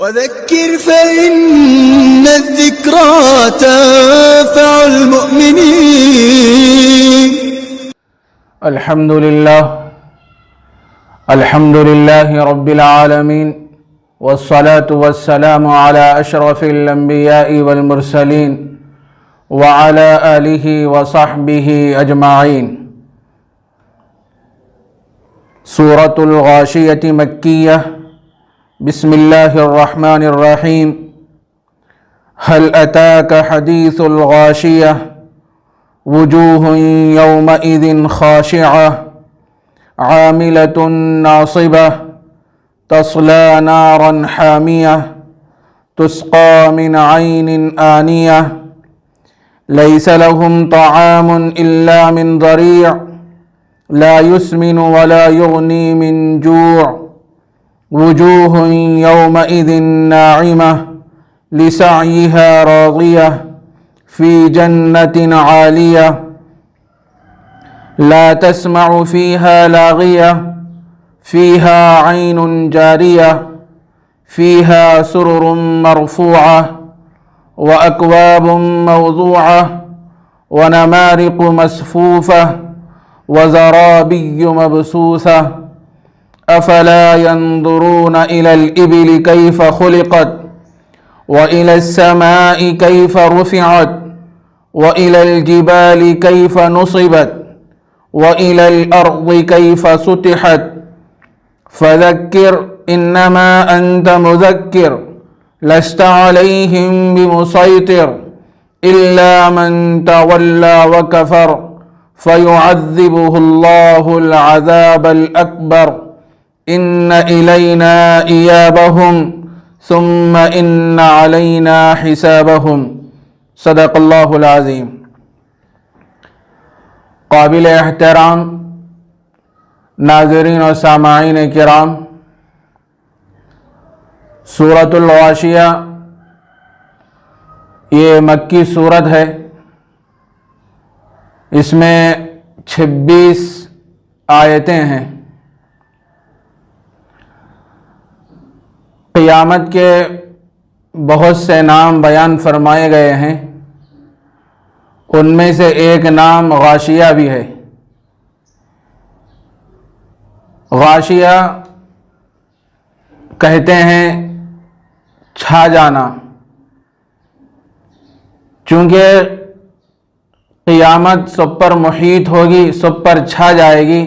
وذكر فإن الذكرى تنفع المؤمنين. الحمد لله رب العالمين، والصلاة والسلام على أشرف الأنبياء والمرسلين وعلى آله وصحبه أجمعين. سورة الغاشية مكية. بسم الله الرحمن الرحيم. هل أتاك حديث الغاشية وجوه يومئذ خاشعة عاملة ناصبة تصلى نارا حامية تسقى من عين آنية ليس لهم طعام إلا من ضريع لا يسمن ولا يغني من جوع وجوه يومئذ ناعمة لسعيها راضية في جنة عالية لا تسمع فيها لاغية فيها عين جارية فيها سرر مرفوعة وأكواب موضوعة ونمارق مصفوفة وزرابي مبثوثة أفلا ينظرون إلى الإبل كيف خلقت وإلى السماء كيف رفعت وإلى الجبال كيف نصبت وإلى الأرض كيف سطحت فذكر إنما أنت مذكر لست عليهم بمسيطر إلا من تولى وكفر فيعذبه الله العذاب الأكبر إن إلينا إيابهم ثم إن علينا حسابهم. صدق اللہ العظیم. قابل احترام ناظرین و سامعین کرام، سورۃ الغاشیہ یہ مکی سورت ہے. اس میں 26 آیتیں ہیں. قیامت کے بہت سے نام بیان فرمائے گئے ہیں. ان میں سے ایک نام غاشیہ بھی ہے. غاشیہ کہتے ہیں چھا جانا، چونکہ قیامت سب پر محیط ہوگی، سب پر چھا جائے گی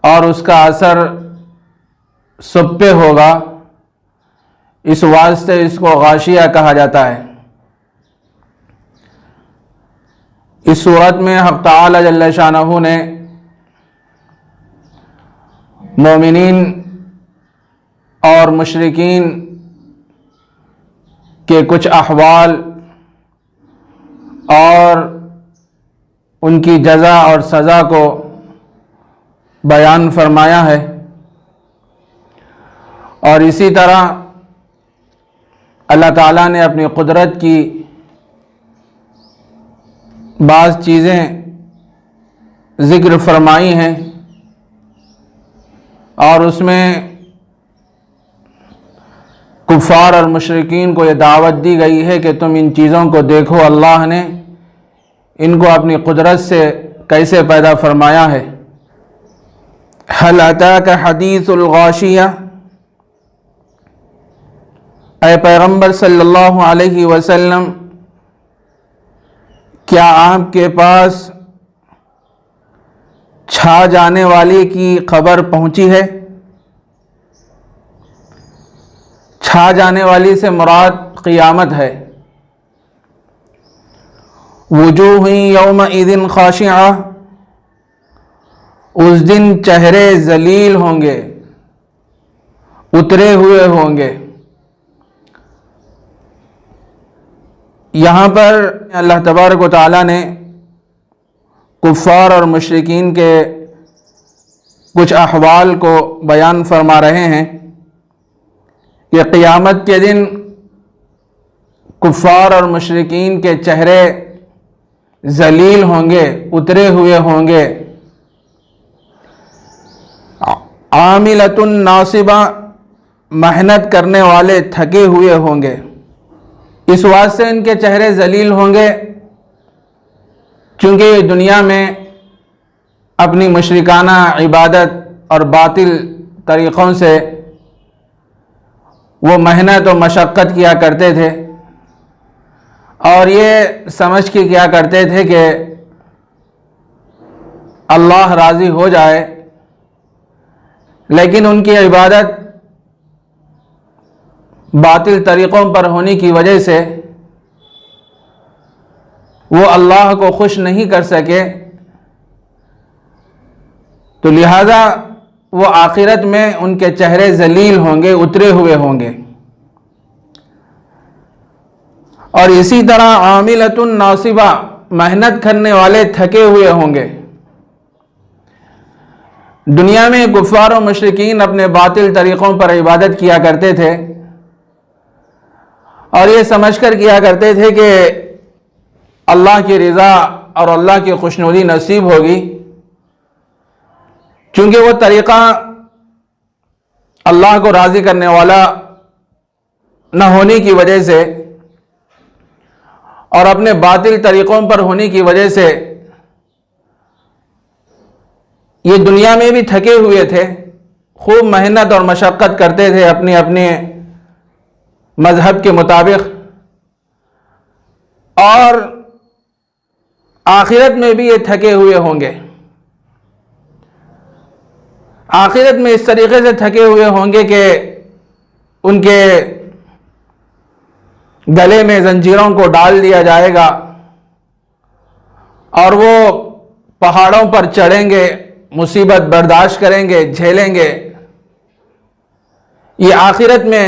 اور اس کا اثر سب پہ ہوگا. اس واسطے اس کو غاشیہ کہا جاتا ہے. اس صورت میں حق تعالی جل شانہ نے مومنین اور مشرکین کے کچھ احوال اور ان کی جزا اور سزا کو بیان فرمایا ہے، اور اسی طرح اللہ تعالیٰ نے اپنی قدرت کی بعض چیزیں ذکر فرمائی ہیں، اور اس میں کفار اور مشرکین کو یہ دعوت دی گئی ہے کہ تم ان چیزوں کو دیکھو، اللہ نے ان کو اپنی قدرت سے کیسے پیدا فرمایا ہے. هل اتاک حدیث الغاشیہ، اے پیغمبر صلی اللہ علیہ وسلم، کیا آپ کے پاس چھا جانے والی کی خبر پہنچی ہے؟ چھا جانے والی سے مراد قیامت ہے. وجوہ یومئذ خاشعہ، اس دن چہرے ذلیل ہوں گے، اترے ہوئے ہوں گے. یہاں پر اللہ تبارک و تعالیٰ نے کفار اور مشرکین کے کچھ احوال کو بیان فرما رہے ہیں کہ قیامت کے دن کفار اور مشرکین کے چہرے ذلیل ہوں گے، اترے ہوئے ہوں گے. عاملۃ ناصبہ، محنت کرنے والے تھکے ہوئے ہوں گے، اس واسطے ان کے چہرے ذلیل ہوں گے چونکہ یہ دنیا میں اپنی مشرکانہ عبادت اور باطل طریقوں سے وہ محنت و مشقت کیا کرتے تھے اور یہ سمجھ کے کیا کرتے تھے کہ اللہ راضی ہو جائے، لیکن ان کی عبادت باطل طریقوں پر ہونے کی وجہ سے وہ اللہ کو خوش نہیں کر سکے، تو لہذا وہ آخرت میں ان کے چہرے ذلیل ہوں گے، اترے ہوئے ہوں گے۔ اور اسی طرح عاملۃ ناصبہ، محنت کرنے والے تھکے ہوئے ہوں گے۔ دنیا میں کفار و مشرکین اپنے باطل طریقوں پر عبادت کیا کرتے تھے اور یہ سمجھ کر کیا کرتے تھے کہ اللہ کی رضا اور اللہ کی خوشنودی نصیب ہوگی، چونکہ وہ طریقہ اللہ کو راضی کرنے والا نہ ہونے کی وجہ سے اور اپنے باطل طریقوں پر ہونے کی وجہ سے یہ دنیا میں بھی تھکے ہوئے تھے، خوب محنت اور مشقت کرتے تھے اپنے اپنے مذہب کے مطابق، اور آخرت میں بھی یہ تھکے ہوئے ہوں گے۔ آخرت میں اس طریقے سے تھکے ہوئے ہوں گے کہ ان کے گلے میں زنجیروں کو ڈال دیا جائے گا اور وہ پہاڑوں پر چڑھیں گے، مصیبت برداشت کریں گے، جھیلیں گے۔ یہ آخرت میں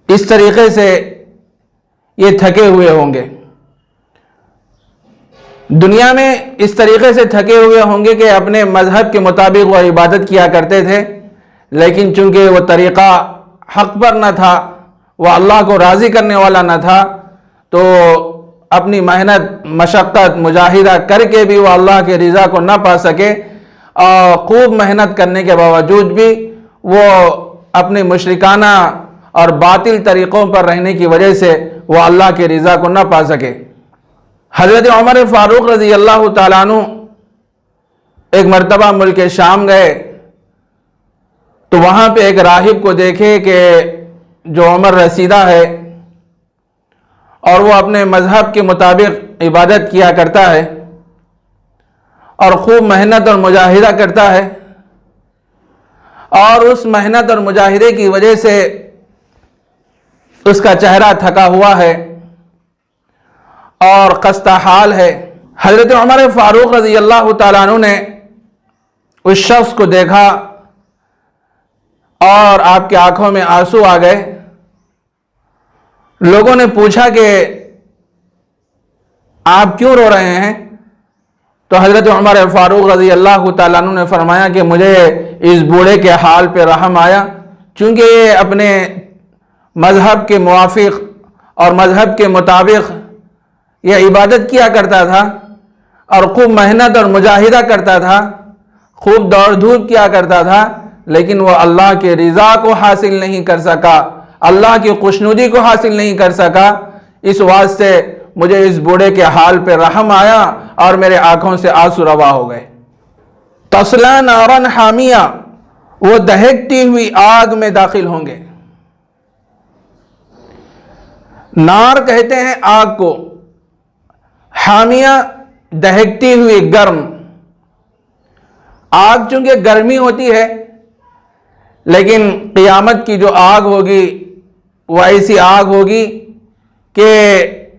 اس طریقے سے یہ تھکے ہوئے ہوں گے۔ دنیا میں اس طریقے سے تھکے ہوئے ہوں گے کہ اپنے مذہب کے مطابق وہ عبادت کیا کرتے تھے، لیکن چونکہ وہ طریقہ حق پر نہ تھا، وہ اللہ کو راضی کرنے والا نہ تھا، تو اپنی محنت مشقت مجاہدہ کر کے بھی وہ اللہ کے رضا کو نہ پا سکے، اور خوب محنت کرنے کے باوجود بھی وہ اپنے مشرکانہ اور باطل طریقوں پر رہنے کی وجہ سے وہ اللہ کے رضا کو نہ پا سکے۔ حضرت عمر فاروق رضی اللہ تعالیٰ عنہ ایک مرتبہ ملک شام گئے تو وہاں پہ ایک راہب کو دیکھے کہ جو عمر رسیدہ ہے اور وہ اپنے مذہب کے مطابق عبادت کیا کرتا ہے اور خوب محنت اور مجاہدہ کرتا ہے، اور اس محنت اور مجاہدے کی وجہ سے اس کا چہرہ تھکا ہوا ہے اور خستہ حال ہے۔ حضرت عمر فاروق رضی اللہ تعالیٰ عنہ نے اس شخص کو دیکھا اور آپ کی آنکھوں میں آنسو آ گئے۔ لوگوں نے پوچھا کہ آپ کیوں رو رہے ہیں؟ تو حضرت عمر فاروق رضی اللہ تعالیٰ عنہ نے فرمایا کہ مجھے اس بوڑھے کے حال پہ رحم آیا، چونکہ یہ اپنے مذہب کے موافق اور مذہب کے مطابق یہ عبادت کیا کرتا تھا اور خوب محنت اور مجاہدہ کرتا تھا، خوب دوڑ دھوپ کیا کرتا تھا، لیکن وہ اللہ کے رضا کو حاصل نہیں کر سکا، اللہ کی خوشنودی کو حاصل نہیں کر سکا۔ اس واسطے مجھے اس بوڑھے کے حال پہ رحم آیا اور میرے آنکھوں سے آنسو روا ہو گئے۔ تصلیٰ ناراً حامیہ، وہ دہکتی ہوئی آگ میں داخل ہوں گے۔ نار کہتے ہیں آگ کو، حامیہ دہکتی ہوئی گرم۔ آگ چونکہ گرمی ہوتی ہے، لیکن قیامت کی جو آگ ہوگی وہ ایسی آگ ہوگی کہ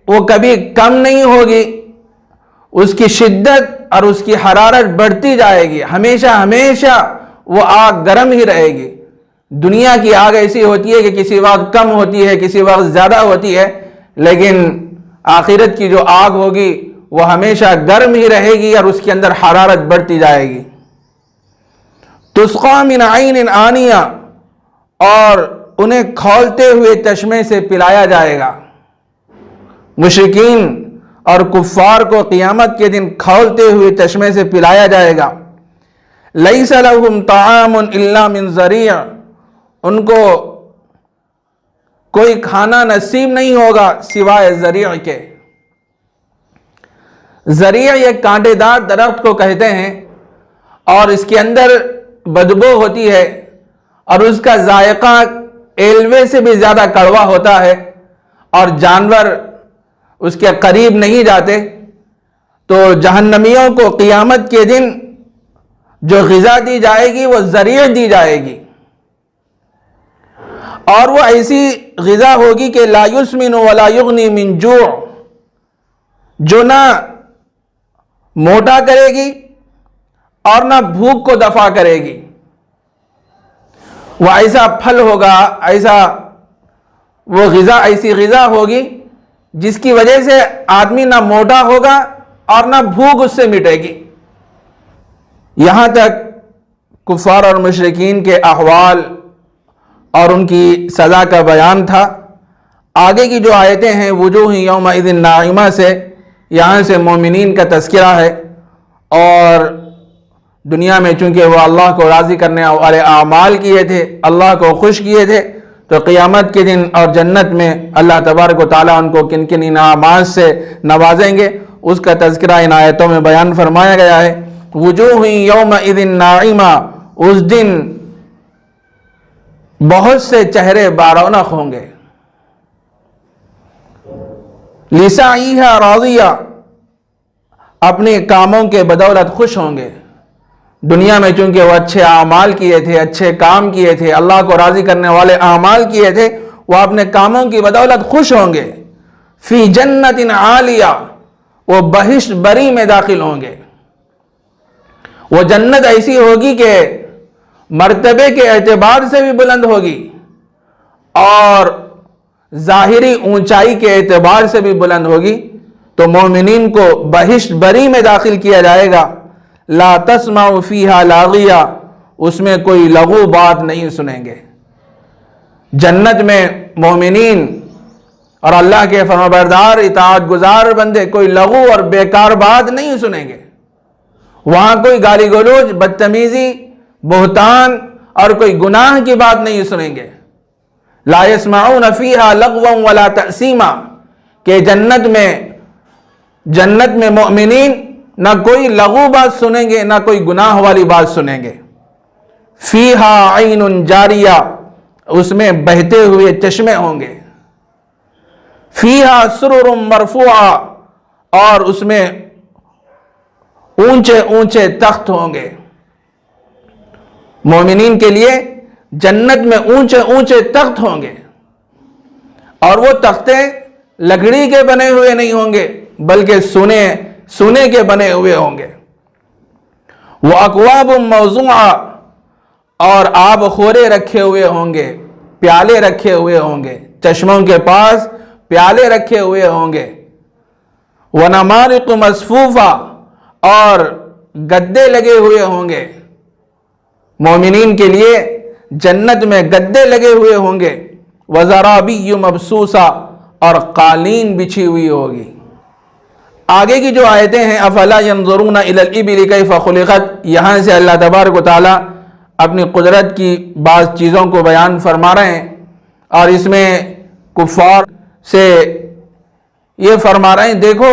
وہ کبھی کم نہیں ہوگی، اس کی شدت اور اس کی حرارت بڑھتی جائے گی، ہمیشہ ہمیشہ وہ آگ گرم ہی رہے گی۔ دنیا کی آگ ایسی ہوتی ہے کہ کسی وقت کم ہوتی ہے، کسی وقت زیادہ ہوتی ہے، لیکن آخرت کی جو آگ ہوگی وہ ہمیشہ گرم ہی رہے گی اور اس کے اندر حرارت بڑھتی جائے گی۔ تسقیٰ من عین آنیہ، اور انہیں کھولتے ہوئے چشمے سے پلایا جائے گا۔ مشرکین اور کفار کو قیامت کے دن کھولتے ہوئے چشمے سے پلایا جائے گا۔ لیس لہم طعام الا من ضریع، ان کو کوئی کھانا نصیب نہیں ہوگا سوائے زریع کے۔ زریع ایک کانٹے دار درخت کو کہتے ہیں اور اس کے اندر بدبو ہوتی ہے اور اس کا ذائقہ ایلوے سے بھی زیادہ کڑوا ہوتا ہے اور جانور اس کے قریب نہیں جاتے۔ تو جہنمیوں کو قیامت کے دن جو غذا دی جائے گی وہ زریع دی جائے گی، اور وہ ایسی غذا ہوگی کہ لا یسمن ولا یغنی من جوع، جو نہ موٹا کرے گی اور نہ بھوک کو دفع کرے گی۔ وہ ایسا پھل ہوگا، وہ غذا ایسی غذا ہوگی جس کی وجہ سے آدمی نہ موٹا ہوگا اور نہ بھوک اس سے مٹے گی۔ یہاں تک کفار اور مشرکین کے احوال اور ان کی سزا کا بیان تھا۔ آگے کی جو آیتیں ہیں وجوہ یومئذ ناعمہ سے، یہاں سے مومنین کا تذکرہ ہے، اور دنیا میں چونکہ وہ اللہ کو راضی کرنے والے اعمال کیے تھے، اللہ کو خوش کیے تھے، تو قیامت کے دن اور جنت میں اللہ تبارک و تعالیٰ ان کو کن کن انعامات سے نوازیں گے، اس کا تذکرہ ان آیتوں میں بیان فرمایا گیا ہے۔ وجوہ یومئذ ناعمہ، اس دن بہت سے چہرے بارونق ہوں گے، لسعیہا راضیہ، اپنے کاموں کے بدولت خوش ہوں گے۔ دنیا میں چونکہ وہ اچھے اعمال کیے تھے، اچھے کام کیے تھے، اللہ کو راضی کرنے والے اعمال کیے تھے، وہ اپنے کاموں کی بدولت خوش ہوں گے۔ فی جنت عالیہ، وہ بہشت بری میں داخل ہوں گے۔ وہ جنت ایسی ہوگی کہ مرتبے کے اعتبار سے بھی بلند ہوگی اور ظاہری اونچائی کے اعتبار سے بھی بلند ہوگی۔ تو مومنین کو بہشت بری میں داخل کیا جائے گا۔ لا تسمع فیہا لاغیہ، اس میں کوئی لغو بات نہیں سنیں گے۔ جنت میں مومنین اور اللہ کے فرمانبردار اطاعت گزار بندے کوئی لغو اور بیکار بات نہیں سنیں گے۔ وہاں کوئی گالی گلوچ، بدتمیزی، بہتان اور کوئی گناہ کی بات نہیں سنیں گے۔ لا يسمعون فیہا لغوا ولا تأثیما، کہ جنت میں مؤمنین نہ کوئی لغو بات سنیں گے، نہ کوئی گناہ والی بات سنیں گے۔ فیہا عین جاریہ، اس میں بہتے ہوئے چشمے ہوں گے۔ فیہا سرر مرفوعہ، اور اس میں اونچے اونچے تخت ہوں گے۔ مومنین کے لیے جنت میں اونچے اونچے تخت ہوں گے، اور وہ تختے لکڑی کے بنے ہوئے نہیں ہوں گے بلکہ سونے کے بنے ہوئے ہوں گے۔ وہ اکواب موضوعہ، اور آب خورے رکھے ہوئے ہوں گے، پیالے رکھے ہوئے ہوں گے، چشموں کے پاس پیالے رکھے ہوئے ہوں گے۔ ونمارق مصفوفہ، اور گدے لگے ہوئے ہوں گے۔ مومنین کے لیے جنت میں گدے لگے ہوئے ہوں گے۔ وزرابی مبسوسہ، اور قالین بچھی ہوئی ہوگی۔ آگے کی جو آیتیں ہیں افلا ینظرون الی الابل کیف خلقت، یہاں سے اللہ تبارک و تعالیٰ اپنی قدرت کی بعض چیزوں کو بیان فرما رہے ہیں، اور اس میں کفار سے یہ فرما رہے ہیں دیکھو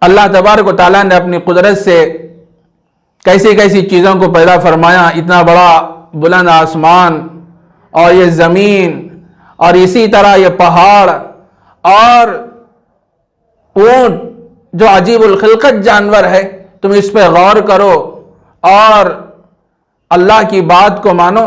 اللہ تبارک و تعالیٰ نے اپنی قدرت سے کیسی کیسی چیزوں کو پیدا فرمایا، اتنا بڑا بلند آسمان اور یہ زمین، اور اسی طرح یہ پہاڑ اور اونٹ جو عجیب الخلقت جانور ہے، تم اس پہ غور کرو اور اللہ کی بات کو مانو۔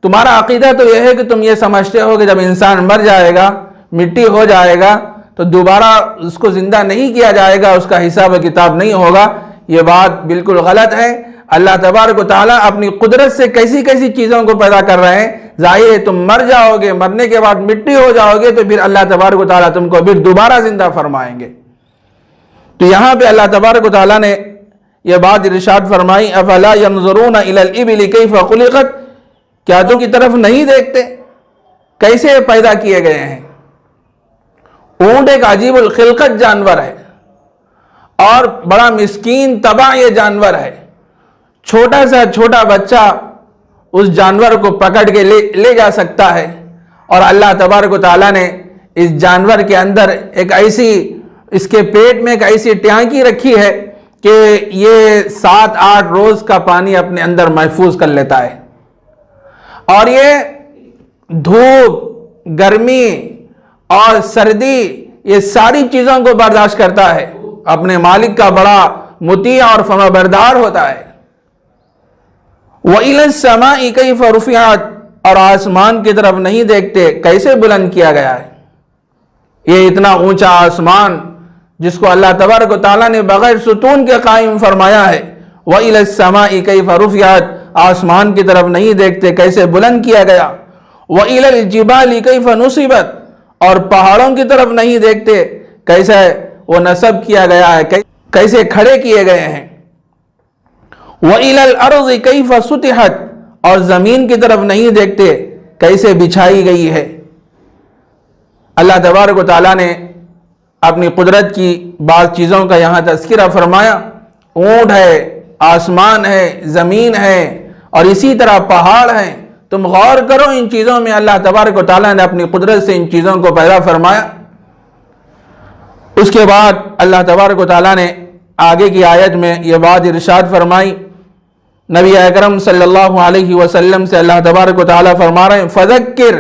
تمہارا عقیدہ تو یہ ہے کہ تم یہ سمجھتے ہو کہ جب انسان مر جائے گا، مٹی ہو جائے گا، تو دوبارہ اس کو زندہ نہیں کیا جائے گا، اس کا حساب و کتاب نہیں ہوگا۔ یہ بات بالکل غلط ہے۔ اللہ تبارک و تعالیٰ اپنی قدرت سے کیسی کیسی چیزوں کو پیدا کر رہے ہیں۔ ظاہر ہے تم مر جاؤ گے، مرنے کے بعد مٹی ہو جاؤ گے، تو پھر اللہ تبارک و تعالیٰ تم کو پھر دوبارہ زندہ فرمائیں گے۔ تو یہاں پہ اللہ تبارک و تعالیٰ نے یہ بات ارشاد فرمائی افلا ینظرون الی الابل کیف خلقت، کیا تم کی طرف نہیں دیکھتے کیسے پیدا کیے گئے ہیں۔ اونٹ ایک عجیب الخلقت جانور ہے اور بڑا مسکین تباہ یہ جانور ہے۔ چھوٹا سا چھوٹا بچہ اس جانور کو پکڑ کے لے جا سکتا ہے، اور اللہ تبارک و تعالیٰ نے اس جانور کے اندر اس کے پیٹ میں ایک ایسی ٹینکی رکھی ہے کہ یہ 7-8 روز کا پانی اپنے اندر محفوظ کر لیتا ہے، اور یہ دھوپ، گرمی اور سردی، یہ ساری چیزوں کو برداشت کرتا ہے، اپنے مالک کا بڑا مطیع اور فرما بردار ہوتا ہے۔ وَإِلَى السَّمَاءِ كَيْفَ رُفِعَتْ، اور آسمان کی طرف نہیں دیکھتے کیسے بلند کیا گیا ہے۔ یہ اتنا اونچا آسمان جس کو اللہ تبارک و تعالیٰ نے بغیر ستون کے قائم فرمایا ہے۔ وَإِلَى السَّمَاءِ كَيْفَ رُفِعَتْ، آسمان کی طرف نہیں دیکھتے کیسے بلند کیا گیا۔ وَإِلَى الْجِبَالِ كَيْفَ نُصِبَتْ، اور پہاڑوں کی طرف نہیں دیکھتے کیسے وہ نصب کیا گیا ہے، کیسے کھڑے کیے گئے ہیں۔ وَإِلَى الْأَرْضِ كَيْفَ سُطِحَتْ، اور زمین کی طرف نہیں دیکھتے کیسے بچھائی گئی ہے۔ اللہ تبارک و تعالیٰ نے اپنی قدرت کی بعض چیزوں کا یہاں تذکرہ فرمایا۔ اونٹ ہے، آسمان ہے، زمین ہے، اور اسی طرح پہاڑ ہیں۔ تم غور کرو ان چیزوں میں، اللہ تبارک و تعالیٰ نے اپنی قدرت سے ان چیزوں کو پیدا فرمایا۔ اس کے بعد اللہ تبارک و تعالیٰ نے آگے کی آیت میں یہ بات ارشاد فرمائی۔ نبی اکرم صلی اللہ علیہ وسلم سے اللہ تبارک و تعالیٰ فرما رہے ہیں، فذکر،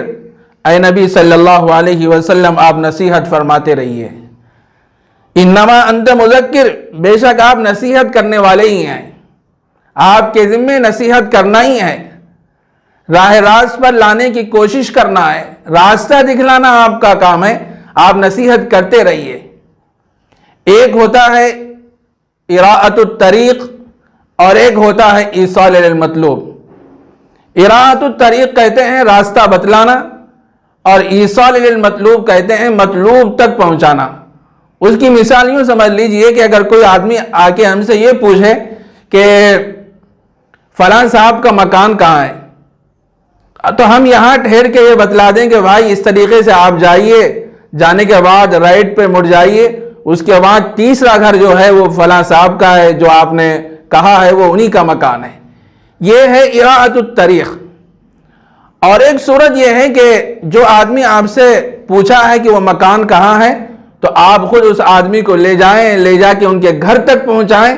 اے نبی صلی اللہ علیہ وسلم آپ نصیحت فرماتے رہیے۔ انما انت مذکر، بے شک آپ نصیحت کرنے والے ہی ہیں، آپ کے ذمے نصیحت کرنا ہی ہے، راہ راست پر لانے کی کوشش کرنا ہے، راستہ دکھلانا آپ کا کام ہے، آپ نصیحت کرتے رہیے۔ ایک ہوتا ہے اراءۃ الطریق اور ایک ہوتا ہے ایصال للمطلوب۔ اراءۃ الطریق کہتے ہیں راستہ بتلانا، اور ایصال للمطلوب کہتے ہیں مطلوب تک پہنچانا۔ اس کی مثال یوں سمجھ لیجئے کہ اگر کوئی آدمی آ کے ہم سے یہ پوچھے کہ فلاں صاحب کا مکان کہاں ہے، تو ہم یہاں ٹھہر کے یہ بتلا دیں کہ بھائی اس طریقے سے آپ جائیے، جانے کے بعد رائٹ پہ مڑ جائیے، اس کے بعد تیسرا گھر جو ہے وہ فلاں صاحب کا ہے، جو آپ نے کہا ہے وہ انہی کا مکان ہے۔ یہ ہے اراءۃ الطریق۔ اور ایک صورت یہ ہے کہ جو آدمی آپ سے پوچھا ہے کہ وہ مکان کہاں ہے، تو آپ خود اس آدمی کو لے جا کے ان کے گھر تک پہنچائیں،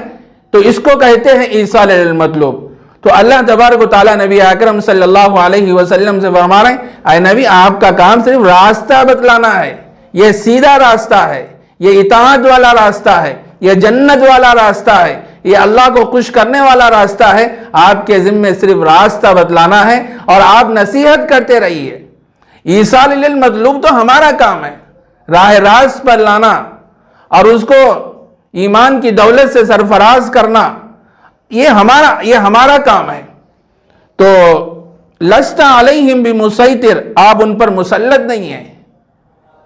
تو اس کو کہتے ہیں ایصال للمطلوب۔ تو اللہ تبارک و تعالیٰ نبی اکرم صلی اللہ علیہ وسلم سے فرما رہے ہیں، اے نبی آپ کا کام صرف راستہ بتلانا ہے، یہ سیدھا راستہ ہے، یہ اطاعت والا راستہ ہے، یہ جنت والا راستہ ہے، یہ اللہ کو خوش کرنے والا راستہ ہے۔ آپ کے ذمے صرف راستہ بتلانا ہے اور آپ نصیحت کرتے رہیے۔ ایصال للمطلوب تو ہمارا کام ہے، راہ راست پر لانا اور اس کو ایمان کی دولت سے سرفراز کرنا، یہ ہمارا کام ہے۔ تو لست علیہم بمسیطر، آپ ان پر مسلط نہیں ہیں،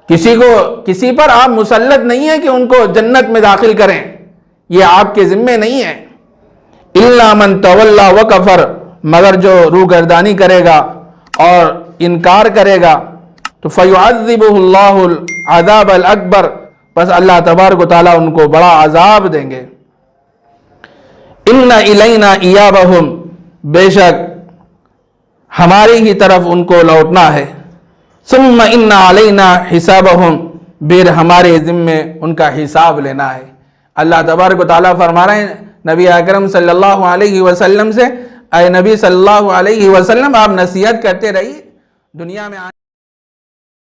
کسی پر آپ مسلط نہیں ہیں کہ ان کو جنت میں داخل کریں، یہ آپ کے ذمے نہیں ہے۔ الا من تولی وکفر، مگر جو روگردانی کرے گا اور انکار کرے گا تو فیعذبہ اللہ العذاب الاکبر، بس اللہ تبارک و تعالیٰ ان کو بڑا عذاب دیں گے۔ ان الینا ایابہم، بے شک ہماری ہی طرف ان کو لوٹنا ہے۔ ثم ان علینا حسابہم، پھر ہمارے ذمے ان کا حساب لینا ہے۔ اللہ تبارک و تعالیٰ فرما رہے ہیں نبی اکرم صلی اللہ علیہ وسلم سے، اے نبی صلی اللہ علیہ وسلم آپ نصیحت کرتے رہیے، دنیا میں